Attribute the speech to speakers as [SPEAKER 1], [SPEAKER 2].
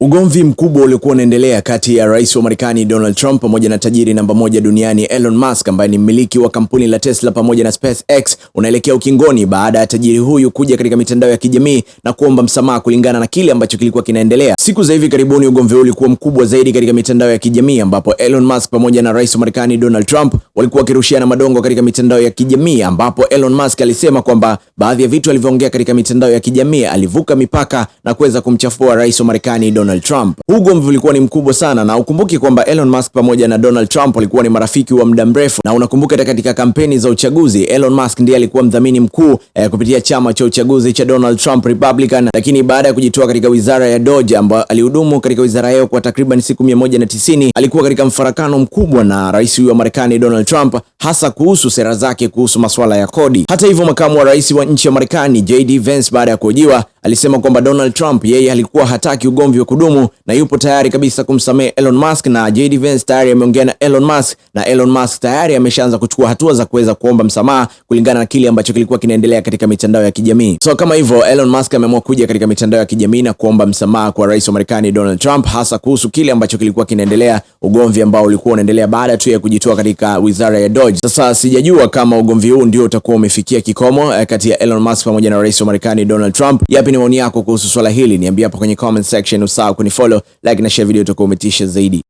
[SPEAKER 1] Ugomvi mkubwa uliokuwa unaendelea kati ya rais wa Marekani Donald Trump pamoja na tajiri namba moja duniani Elon Musk ambaye ni mmiliki wa kampuni la Tesla pamoja na SpaceX unaelekea ukingoni baada ya tajiri huyu kuja katika mitandao ya kijamii na kuomba msamaha kulingana na kile ambacho kilikuwa kinaendelea. Siku za hivi karibuni ugomvi huu ulikuwa mkubwa zaidi katika mitandao ya kijamii ambapo Elon Musk pamoja na rais wa Marekani Donald Trump walikuwa wakirushiana madongo katika mitandao ya kijamii ambapo Elon Musk alisema kwamba baadhi ya vitu alivyoongea katika mitandao ya kijamii alivuka mipaka na kuweza kumchafua rais wa Marekani Donald Trump. Ugomvi ulikuwa ni mkubwa sana na ukumbuki kwamba Elon Musk pamoja na Donald Trump walikuwa ni marafiki wa muda mrefu, na unakumbuka katika kampeni za uchaguzi Elon Musk ndiye alikuwa mdhamini mkuu kupitia chama cha uchaguzi cha Donald Trump Republican, lakini baada ya kujitoa katika wizara ya Doge ambayo alihudumu katika wizara hiyo kwa takriban siku 190 alikuwa katika mfarakano mkubwa na rais wa Marekani Donald Trump hasa kuhusu sera zake kuhusu masuala ya kodi. Hata hivyo, makamu wa rais wa nchi ya Marekani JD Vance baada ya kuhojiwa alisema kwamba Donald Trump yeye alikuwa hataki ugomvi wa kudumu na yupo tayari kabisa kumsamehe Elon Musk, na JD Vance tayari ameongea na Elon Musk na Elon Musk tayari ameshaanza kuchukua hatua za kuweza kuomba msamaha kulingana na kile ambacho kilikuwa kinaendelea katika mitandao ya kijamii. So kama hivyo, Elon Musk ameamua kuja katika mitandao ya kijamii na kuomba msamaha kwa rais wa Marekani Donald Trump hasa kuhusu kile ambacho kilikuwa kinaendelea, ugomvi ambao ulikuwa unaendelea baada tu ya kujitoa katika wizara ya Doge. Sasa sijajua kama ugomvi huu ndio utakuwa umefikia kikomo kati ya Elon Musk pamoja na rais wa Marekani Donald Trump. Yapi ni maoni yako kuhusu swala hili? Niambie hapo kwenye comment section, usahau kunifollow, like na share video, utakuwa umetisha zaidi.